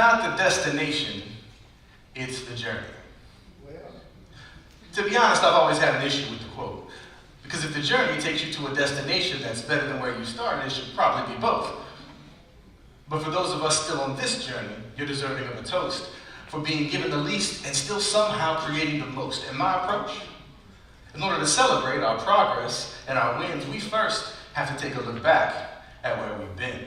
not the destination, it's the journey. To be honest, I've always had an issue with the quote. Because if the journey takes you to a destination that's better than where you started, it should probably be both. But for those of us still on this journey, you're deserving of a toast for being given the least and still somehow creating the most. And my approach? In order to celebrate our progress and our wins, we first have to take a look back at where we've been.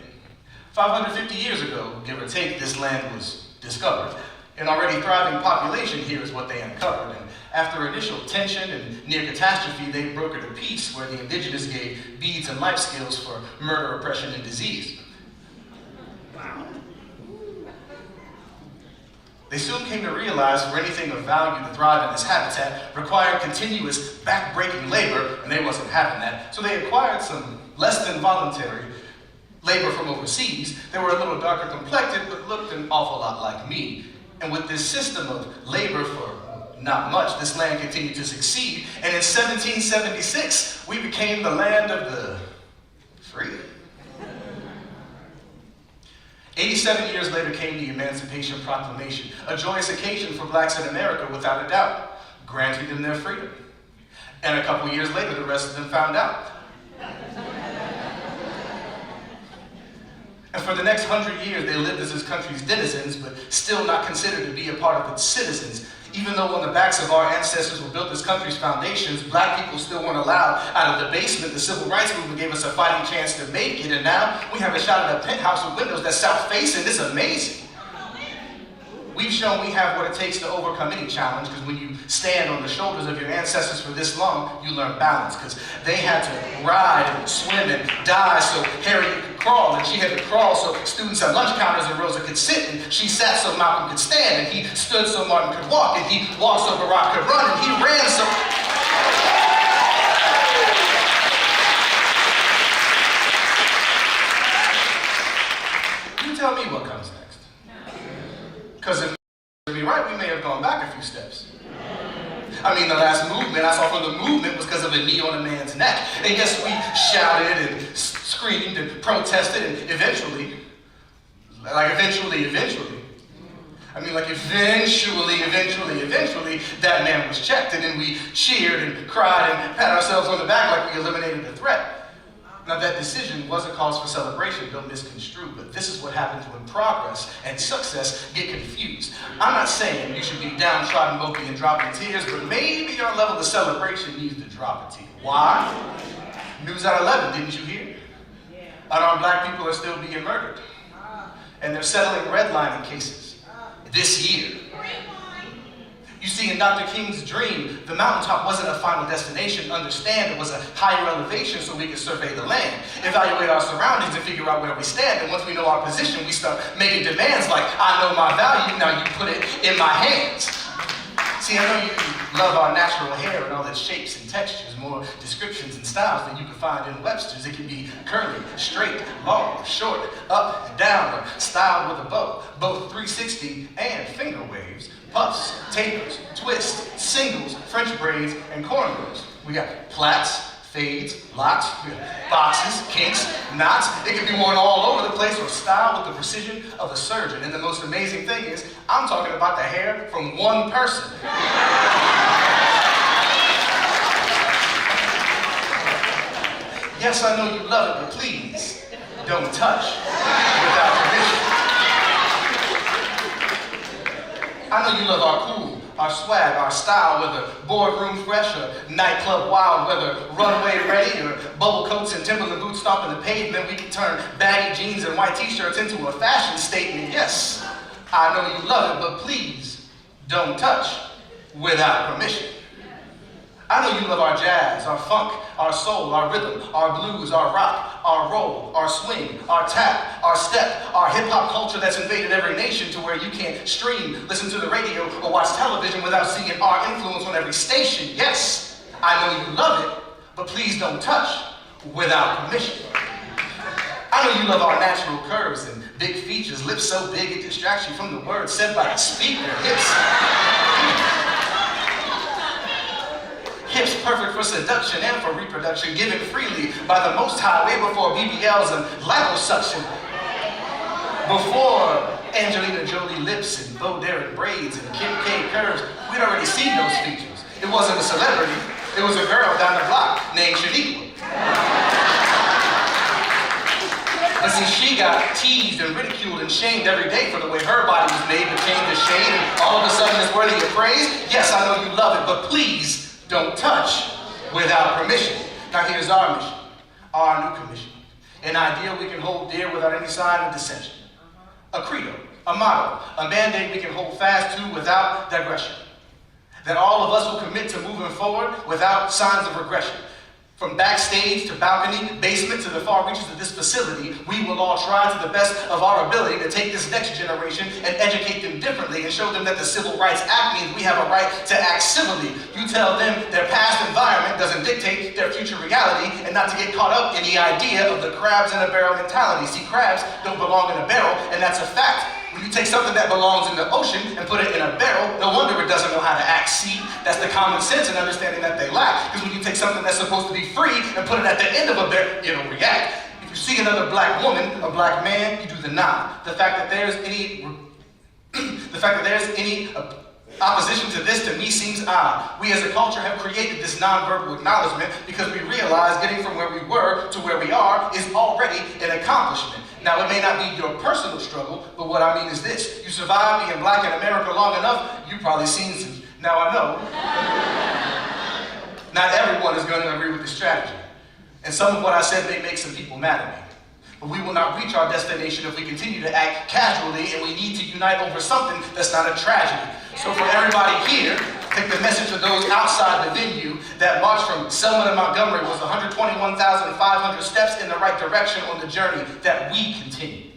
550 years ago, give or take, this land was discovered. An already thriving population here is what they uncovered. And after initial tension and near catastrophe, they brokered a peace where the indigenous gave beads and life skills for murder, oppression, and disease. Wow. They soon came to realize for anything of value to thrive in this habitat required continuous back-breaking labor, and they wasn't having that. So they acquired some less than voluntary labor from overseas. They were a little darker complected, but looked an awful lot like me. And with this system of labor for not much, this land continued to succeed. And in 1776, we became the land of the free. 87 years later came the Emancipation Proclamation, a joyous occasion for blacks in America without a doubt, granting them their freedom. And a couple years later, the rest of them found out. And for the next 100 years, they lived as this country's denizens, but still not considered to be a part of its citizens. Even though on the backs of our ancestors were built this country's foundations, black people still weren't allowed out of the basement. The civil rights movement gave us a fighting chance to make it, and now we have a shot at a penthouse with windows that's south-facing. It's amazing. We've shown we have what it takes to overcome any challenge, because when you stand on the shoulders of your ancestors for this long, you learn balance, because they had to ride and swim and die so Harriet could crawl, and she had to crawl so students at lunch counters and Rosa could sit, and she sat so Malcolm could stand, and he stood so Martin could walk, and he walked so Barack could run, and he ran so... You tell me what comes next. Because if to be right, we may have gone back a few steps. I mean, the last movement I saw from the movement was because of a knee on a man's neck. And yes, we shouted and screamed and protested, and eventually, that man was checked, and then we cheered and cried and pat ourselves on the back like we eliminated the threat. Now, that decision was a cause for celebration, don't misconstrue, but this is what happens when progress and success get confused. I'm not saying you should be downtrodden, mopey, and dropping tears, but maybe your level of celebration needs to drop a tear. Why? News at 11, didn't you hear? Unarmed black people are still being murdered. And they're settling redlining cases this year. You see, in Dr. King's dream, the mountaintop wasn't a final destination. Understand, it was a higher elevation so we could survey the land, evaluate our surroundings, and figure out where we stand. And once we know our position, we start making demands like, I know my value, now you put it in my hands. See, I know you love our natural hair and all its shapes and textures, more descriptions and styles than you can find in Webster's. It can be curly, straight, long, short, up, down, or styled with a bow, both 360 and finger waves, puffs, tapers, twists, singles, French braids, and cornrows. We got plaits, fades, locks, boxes, kinks, knots. It can be worn all over the place or styled with the precision of a surgeon. And the most amazing thing is, I'm talking about the hair from one person. Yes, I know you love it, but please, don't touch without permission. I know you love our cool, our swag, our style, whether boardroom fresh or nightclub wild, whether runway ready or bubble coats and Timberland boots stomping the pavement. We can turn baggy jeans and white t-shirts into a fashion statement. Yes, I know you love it, but please don't touch without permission. I know you love our jazz, our funk, our soul, our rhythm, our blues, our rock, our roll, our swing, our tap, our step, our hip-hop culture that's invaded every nation to where you can't stream, listen to the radio, or watch television without seeing our influence on every station. Yes, I know you love it, but please don't touch without permission. I know you love our natural curves and big features, lips so big it distracts you from the words said by the speaker, hips perfect for seduction and for reproduction, given freely by the Most High, way before BBLs and liposuction. Before Angelina Jolie lips and Bo Derek braids and Kim K curves. We'd already seen those features. It wasn't a celebrity. It was a girl down the block named Shaniqua. But see, she got teased and ridiculed and shamed every day for the way her body was made, became the shade, and all of a sudden it's worthy of praise. Yes, I know you love it, but please don't touch without permission. Now here's our mission, our new commission. An ideal we can hold dear without any sign of dissension. A credo, a motto, a mandate we can hold fast to without digression. That all of us will commit to moving forward without signs of regression. From backstage to balcony, basement to the far reaches of this facility, we will all try to the best of our ability to take this next generation and educate them differently and show them that the Civil Rights Act means we have a right to act civilly. You tell them their past environment doesn't dictate their future reality, and not to get caught up in the idea of the crabs in a barrel mentality. See, crabs don't belong in a barrel, and that's a fact. When you take something that belongs in the ocean and put it in a barrel, no wonder it doesn't know how to act. See, that's the common sense and understanding that they lack. Because when you take something that's supposed to be free and put it at the end of a barrel, it'll react. If you see another black woman, a black man, you do the nod. The fact that there's any opposition to this, to me, seems odd. We as a culture have created this nonverbal acknowledgement because we realize getting from where we were to where we are is already an accomplishment. Now, it may not be your personal struggle, but what I mean is this. You survived being black in America long enough, you've probably seen some. Now, I know not everyone is going to agree with this strategy. And some of what I said may make some people mad at me. But we will not reach our destination if we continue to act casually, and we need to unite over something that's not a tragedy. So for everybody here, take the message to those outside the venue. That march from Selma to Montgomery was 121,500 steps in the right direction on the journey that we continue.